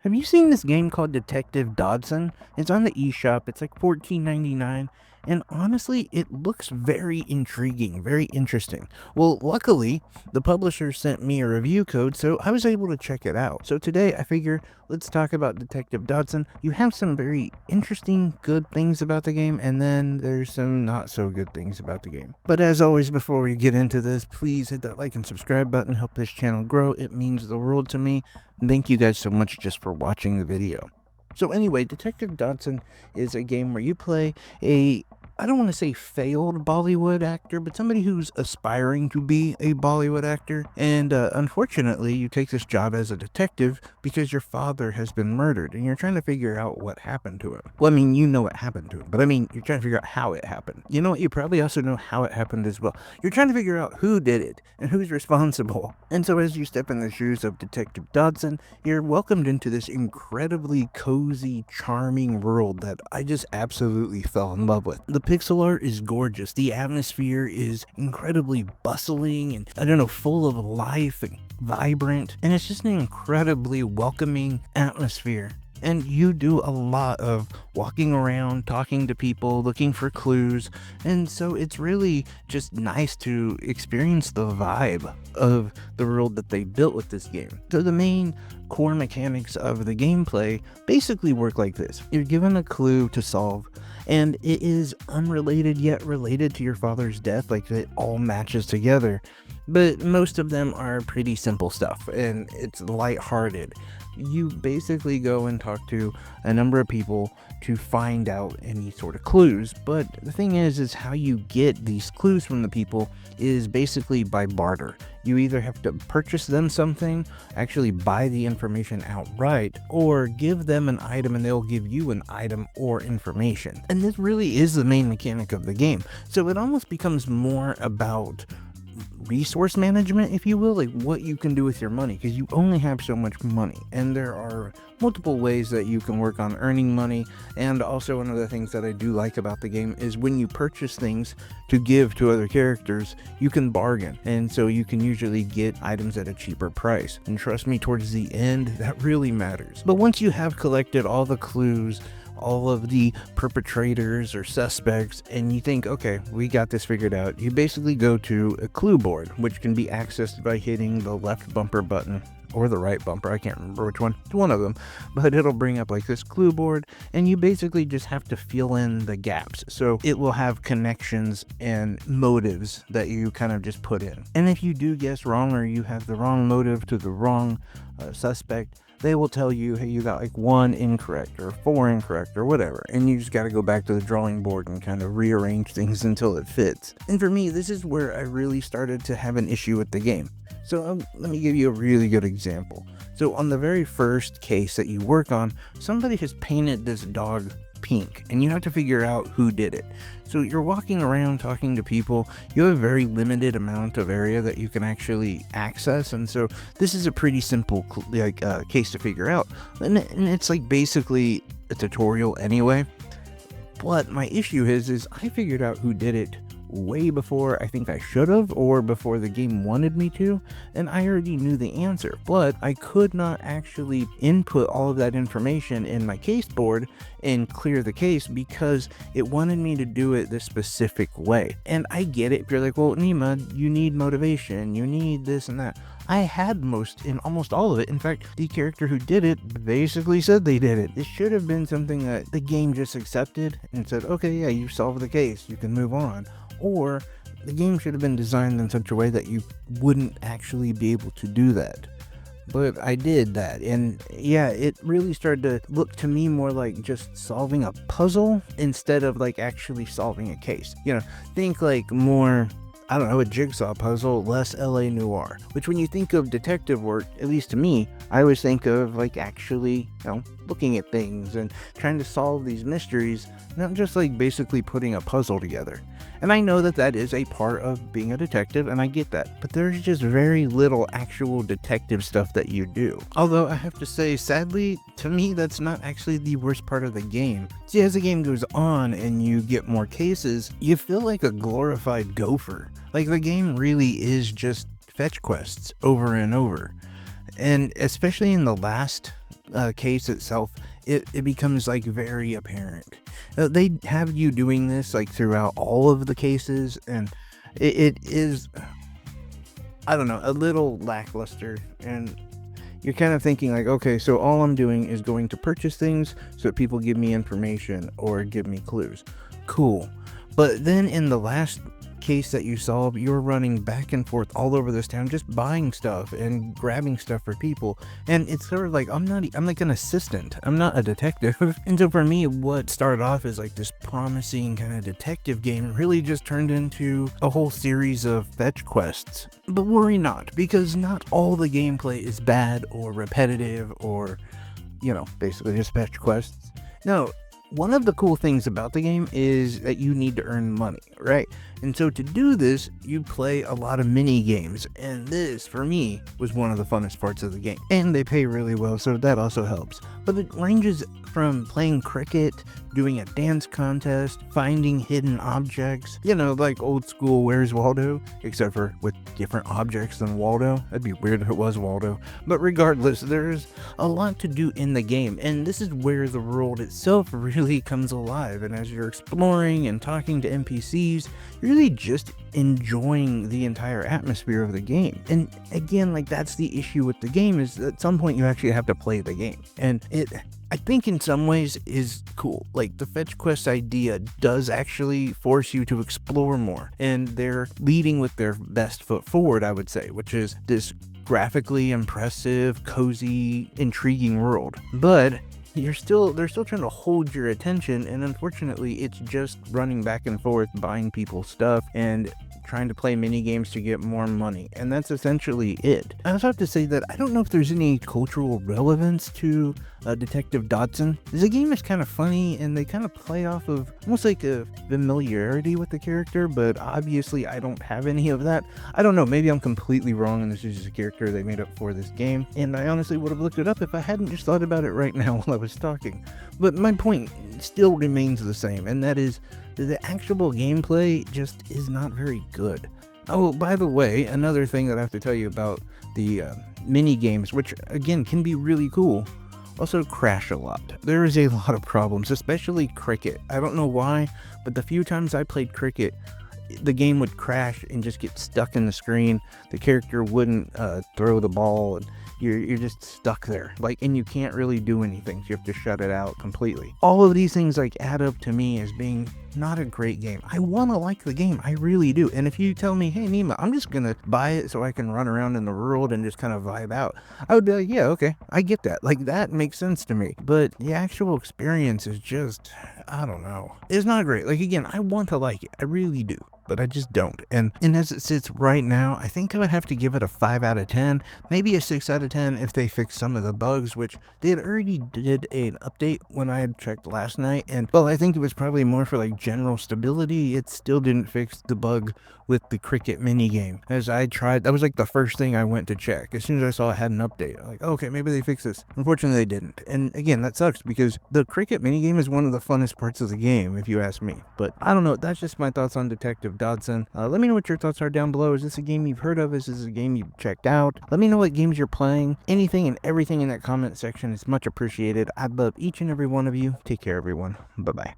Have you seen this game called Detective Dodson? It's on the eShop. It's like $14.99. And honestly, it looks very intriguing, very interesting. Well, luckily, the publisher sent me a review code, so I was able to check it out. So today, I figure let's talk about Detective Dodson. You have some very interesting, good things about the game, and then there's some not so good things about the game. But as always, before we get into this, please hit that like and subscribe button, help this channel grow. It means the world to me. Thank you guys so much just for watching the video. So anyway, Detective Dotson is a game where you play a, I don't want to say failed Bollywood actor, but somebody who's aspiring to be a Bollywood actor. And unfortunately, you take this job as a detective because your father has been murdered and you're trying to figure out what happened to him. Well, I mean, you know what happened to him, but I mean, you're trying to figure out how it happened. You know what? You probably also know how it happened as well. You're trying to figure out who did it and who's responsible. And so as you step in the shoes of Detective Dodson, you're welcomed into this incredibly cozy, charming world that I just absolutely fell in love with. The pixel art is gorgeous. The atmosphere is incredibly bustling and, I don't know, full of life and vibrant. And it's just an incredibly welcoming atmosphere. And you do a lot of walking around, talking to people, looking for clues, and so it's really just nice to experience the vibe of the world that they built with this game. So the main core mechanics of the gameplay basically work like this. You're given a clue to solve, and it is unrelated yet related to your father's death, like it all matches together. But most of them are pretty simple stuff, and it's lighthearted. You basically go and talk to a number of people to find out any sort of clues, but the thing is how you get these clues from the people is basically by barter. You either have to purchase them something, actually buy the information outright, or give them an item and they'll give you an item or information. And this really is the main mechanic of the game. So it almost becomes more about resource management, if you will, like what you can do with your money, because you only have so much money, and there are multiple ways that you can work on earning money. And also, one of the things that I do like about the game is when you purchase things to give to other characters, you can bargain, and so you can usually get items at a cheaper price. And trust me, towards the end, that really matters. But once you have collected all the clues, all of the perpetrators or suspects, and you think, okay, we got this figured out, you basically go to a clue board, which can be accessed by hitting the left bumper button or the right bumper, I can't remember which one, it's one of them, but it'll bring up like this clue board, and you basically just have to fill in the gaps. So it will have connections and motives that you kind of just put in. And if you do guess wrong, or you have the wrong motive to the wrong suspect, they will tell you, hey, you got like 1 incorrect or 4 incorrect or whatever, and you just got to go back to the drawing board and kind of rearrange things until it fits. And for me, this is where I really started to have an issue with the game. So let me give you a really good example. So on the very first case that you work on, somebody has painted this dog pink, and you have to figure out who did it. So you're walking around talking to people, you have a very limited amount of area that you can actually access, and so this is a pretty simple case to figure out, and it's like basically a tutorial anyway. But my issue is I figured out who did it way before I think I should have, or before the game wanted me to, and I already knew the answer, but I could not actually input all of that information in my case board and clear the case because it wanted me to do it this specific way. And I get it if you're like, well, Nima, you need motivation, you need this and that. I had almost all of it. In fact, the character who did it basically said they did it. It should have been something that the game just accepted and said, okay, yeah, you solved the case, you can move on. Or the game should have been designed in such a way that you wouldn't actually be able to do that. But I did that, and yeah, it really started to look to me more like just solving a puzzle instead of like actually solving a case. You know, think like more, I don't know, a jigsaw puzzle, less LA noir. Which when you think of detective work, at least to me, I always think of like actually, looking at things and trying to solve these mysteries, not just like basically putting a puzzle together. And I know that that is a part of being a detective, and I get that, but there's just very little actual detective stuff that you do. Although I have to say, sadly, to me, that's not actually the worst part of the game. See, as the game goes on and you get more cases, you feel like a glorified gopher. Like the game really is just fetch quests over and over. And especially in the last case itself, it becomes like very apparent. They have you doing this like throughout all of the cases, and it is, I don't know, a little lackluster. And you're kind of thinking like, okay, so all I'm doing is going to purchase things so that people give me information or give me clues. Cool. But then in the last case that you solve, you're running back and forth all over this town just buying stuff and grabbing stuff for people. And it's sort of like, I'm like an assistant. I'm not a detective. And so for me, what started off as like this promising kind of detective game really just turned into a whole series of fetch quests. But worry not, because not all the gameplay is bad or repetitive or, basically just fetch quests. No, one of the cool things about the game is that you need to earn money, right? And so to do this, you play a lot of mini games, and this, for me, was one of the funnest parts of the game. And they pay really well, so that also helps. But it ranges from playing cricket, doing a dance contest, finding hidden objects, like old school Where's Waldo, except for with different objects than Waldo. That'd be weird if it was Waldo. But regardless, there's a lot to do in the game, and this is where the world itself really comes alive. And as you're exploring and talking to NPCs, you're really just enjoying the entire atmosphere of the game. And again, like, that's the issue with the game, is at some point you actually have to play the game. And I think in some ways is cool. Like, the fetch quest idea does actually force you to explore more, and they're leading with their best foot forward, I would say, which is this graphically impressive, cozy, intriguing world. But they're still trying to hold your attention, and unfortunately it's just running back and forth buying people's stuff and trying to play mini games to get more money, and that's essentially it. I also have to say that I don't know if there's any cultural relevance to Detective Dotson. The game is kind of funny, and they kind of play off of almost like a familiarity with the character, but obviously I don't have any of that. I don't know, maybe I'm completely wrong and this is just a character they made up for this game, and I honestly would have looked it up if I hadn't just thought about it right now while I was talking. But my point still remains the same, and that is that the actual gameplay just is not very good. Oh, by the way, another thing that I have to tell you about the mini games, which again can be really cool, also crash a lot. There is a lot of problems, especially cricket. I don't know why, but the few times I played cricket, the game would crash and just get stuck in the screen. The character wouldn't throw the ball, and you're just stuck there, and you can't really do anything, so you have to shut it out completely. All of these things add up to me as being not a great game. I want to like the game, I really do. And if you tell me, hey Nima, I'm just gonna buy it so I can run around in the world and just kind of vibe out, I would be like, yeah, okay, I get that. That makes sense to me. But the actual experience is just, I don't know, it's not great. Again, I want to like it, I really do, but I just don't. And as it sits right now, I think I would have to give it a 5 out of 10, maybe a 6 out of 10 if they fix some of the bugs, which they had already did an update when I had checked last night. And well, I think it was probably more for general stability. It still didn't fix the bug with the cricket mini game. As I tried, that was the first thing I went to check. As soon as I saw it had an update, I'm like, okay, maybe they fixed this. Unfortunately, they didn't. And again, that sucks, because the cricket mini game is one of the funnest parts of the game, if you ask me. But I don't know, that's just my thoughts on Detective Dodson. Let me know what your thoughts are down below. Is this a game you've heard of? Is this a game you've checked out? Let me know what games you're playing. Anything and everything in that comment section is much appreciated. I love each and every one of you. Take care, everyone. Bye-bye.